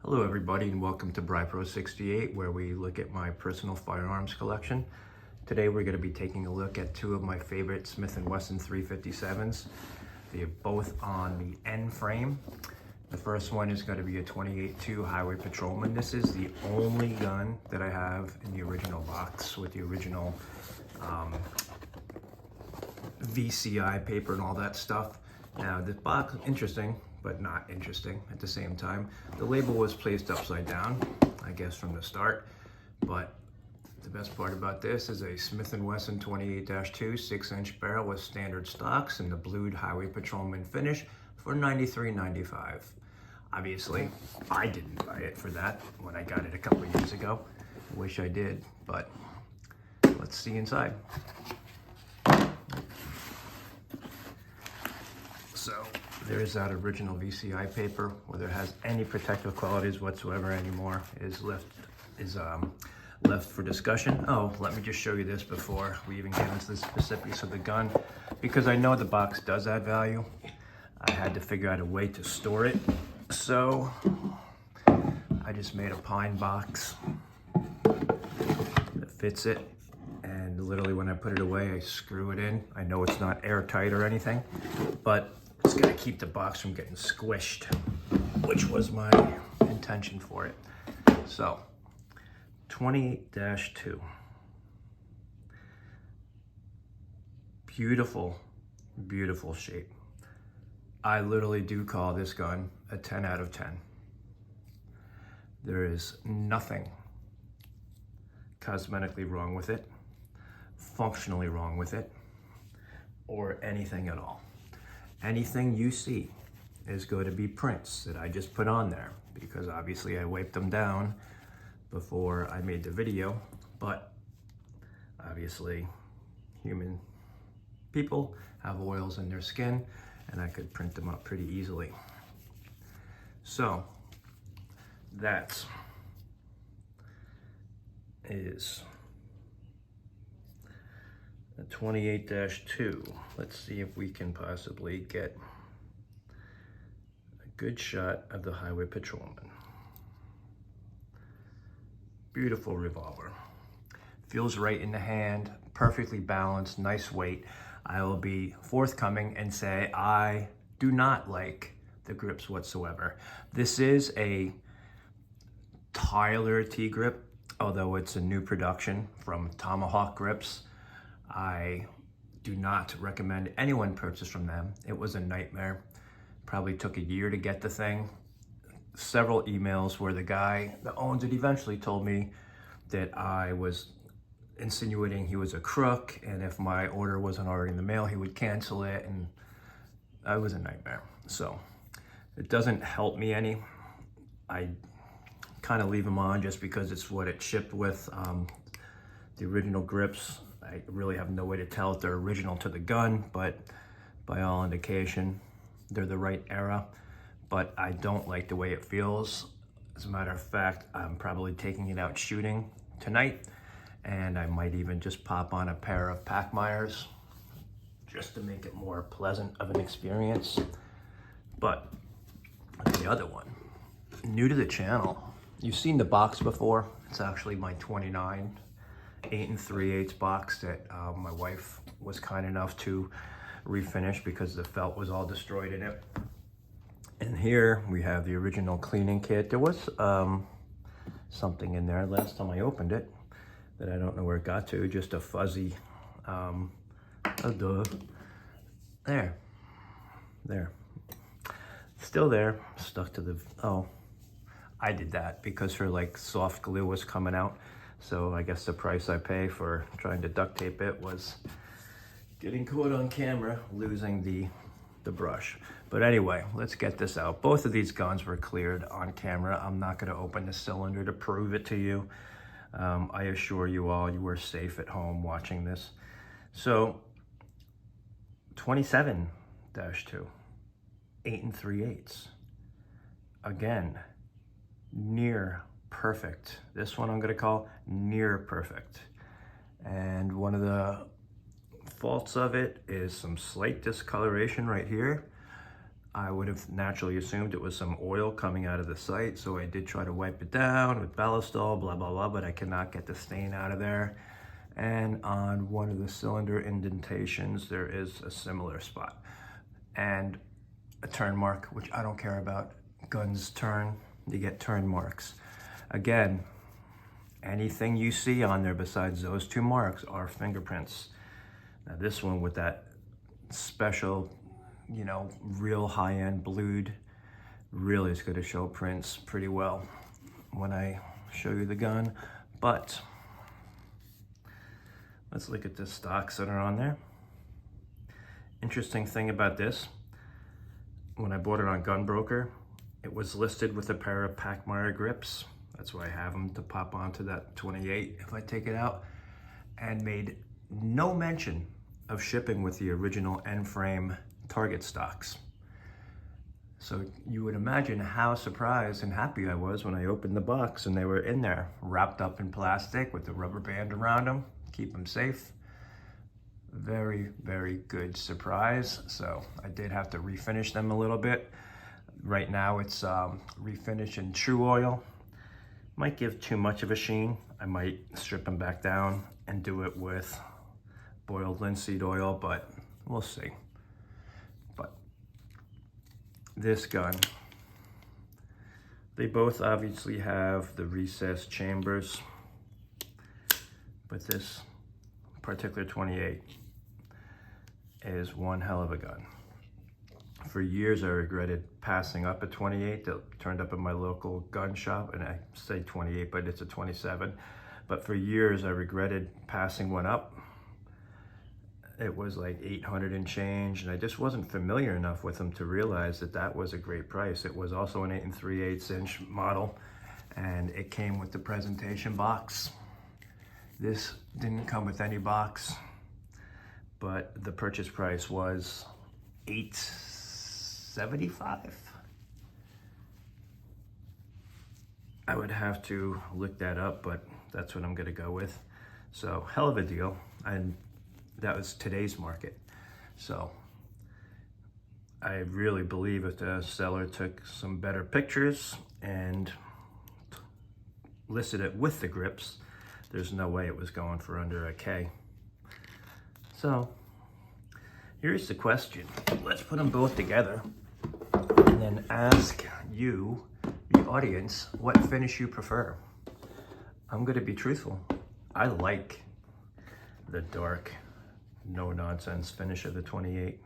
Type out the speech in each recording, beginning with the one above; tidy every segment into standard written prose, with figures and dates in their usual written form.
Hello everybody and welcome to Pro 68, where we look at my personal firearms collection. Today we're going to be taking a look at two of my favorite Smith & Wesson 357s. They're both on the N frame. The first one is going to be a 28-2 Highway Patrolman. This is the only gun that I have in the original box with the original VCI paper and all that stuff. Now this box is interesting, but not interesting at the same time. The label was placed upside down, I guess from the start, but the best part about this is a Smith & Wesson 28-2 6-inch barrel with standard stocks and the blued Highway Patrolman finish for $93.95. Obviously, I didn't buy it for that when I got it a couple of years ago. I wish I did, but let's see inside. So there's that original VCI paper, whether it has any protective qualities whatsoever anymore is left for discussion. Oh, let me just show you this before we even get into the specifics of the gun, because I know the box does add value. I had to figure out a way to store it, so I just made a pine box that fits it, and literally when I put it away I screw it in. I know it's not airtight or anything, but it's gonna keep the box from getting squished, which was my intention for it. So 28-2, beautiful, beautiful shape. I literally do call this gun a 10 out of 10. There is nothing cosmetically wrong with it, functionally wrong with it, or anything at all. Anything you see is going to be prints that I just put on there, because obviously I wiped them down before I made the video, but obviously human people have oils in their skin and I could print them up pretty easily. So that is a 28-2. Let's see if we can possibly get a good shot of the Highway Patrolman. Beautiful revolver. Feels right in the hand, perfectly balanced, nice weight. I will be forthcoming and say I do not like the grips whatsoever. This is a Tyler T-grip, although it's a new production from Tomahawk Grips. I do not recommend anyone purchase from them. It was a nightmare. Probably took a year to get the thing. Several emails where the guy that owns it eventually told me that I was insinuating he was a crook, and if my order wasn't already in the mail, he would cancel it, and I was a nightmare. So it doesn't help me any. I kind of leave them on just because it's what it shipped with. The original grips, I really have no way to tell if they're original to the gun, but by all indication, they're the right era. But I don't like the way it feels. As a matter of fact, I'm probably taking it out shooting tonight, and I might even just pop on a pair of Packmeyers just to make it more pleasant of an experience. But the other one, new to the channel, you've seen the box before. It's actually my 29 8 3/8 box that my wife was kind enough to refinish because the felt was all destroyed in it. And here we have the original cleaning kit. There was something in there last time I opened it that I don't know where it got to, just a fuzzy, there, still there, stuck to the, oh, I did that because her like soft glue was coming out. So I guess the price I pay for trying to duct tape it was getting caught on camera, losing the brush. But anyway, let's get this out. Both of these guns were cleared on camera. I'm not gonna open the cylinder to prove it to you. I assure you all, you were safe at home watching this. So 27-2, 8 3/8. Again, near perfect. This one I'm gonna call near perfect. And one of the faults of it is some slight discoloration right here. I would have naturally assumed it was some oil coming out of the sight, so I did try to wipe it down with Ballistol, blah, blah, blah, but I cannot get the stain out of there. And on one of the cylinder indentations, there is a similar spot. And a turn mark, which I don't care about. Guns turn, you get turn marks. Again, anything you see on there besides those two marks are fingerprints. Now this one with that special, you know, real high-end blued, really is going to show prints pretty well when I show you the gun. But let's look at the stocks that are on there. Interesting thing about this, when I bought it on Gunbroker, it was listed with a pair of Packmeyer grips. That's why I have them to pop onto that 28 if I take it out, and made no mention of shipping with the original end-frame Target stocks. So you would imagine how surprised and happy I was when I opened the box and they were in there, wrapped up in plastic with the rubber band around them, keep them safe. Very, very good surprise. So I did have to refinish them a little bit. Right now it's refinish in True Oil. Might give too much of a sheen. I might strip them back down and do it with boiled linseed oil, but we'll see. But this gun, they both obviously have the recessed chambers, but this particular 28 is one hell of a gun. For years I regretted passing up a 28 that turned up at my local gun shop, and I say 28 but it's a 27, but for years I regretted passing one up. It was like 800 and change, and I just wasn't familiar enough with them to realize that that was a great price. It was also an 8 3/8 inch model, and it came with the presentation box. This didn't come with any box, but the purchase price was $875. I would have to look that up, but that's what I'm gonna go with. So hell of a deal, and that was today's market. So I really believe if the seller took some better pictures and listed it with the grips, there's no way it was going for under a K. So here's the question. Let's put them both together and then ask you, the audience, what finish you prefer. I'm gonna be truthful. I like the dark, no nonsense finish of the 28.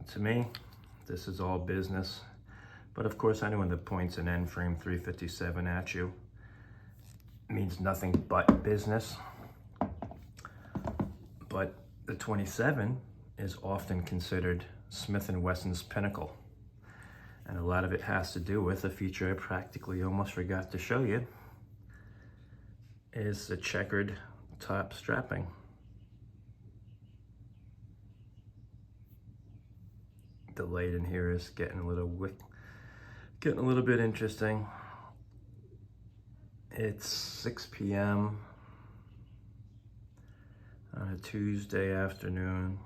To me, this is all business. But of course, anyone that points an end frame 357 at you means nothing but business. But the 27 is often considered Smith & Wesson's pinnacle. And a lot of it has to do with a feature I practically almost forgot to show you, is the checkered top strapping. The light in here is getting a little bit interesting. It's 6 p.m. on a Tuesday afternoon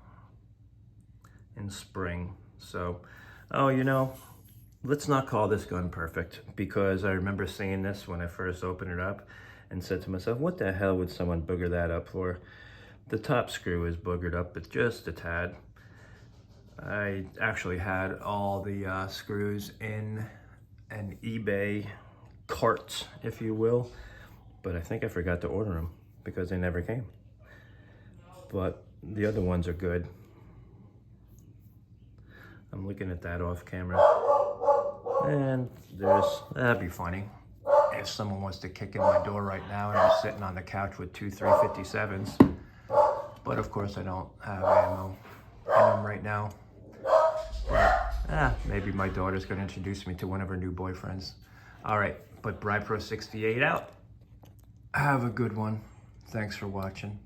in spring. So, oh, you know, let's not call this gun perfect, because I remember seeing this when I first opened it up and said to myself, what the hell would someone booger that up for? The top screw is boogered up, but just a tad. I actually had all the screws in an eBay cart, if you will, but I think I forgot to order them because they never came. But the other ones are good. I'm looking at that off camera, and that'd be funny if someone wants to kick in my door right now and I'm sitting on the couch with two 357s. But of course I don't have ammo in them right now. But maybe my daughter's gonna introduce me to one of her new boyfriends. All right, but BriPro 68 out. Have a good one. Thanks for watching.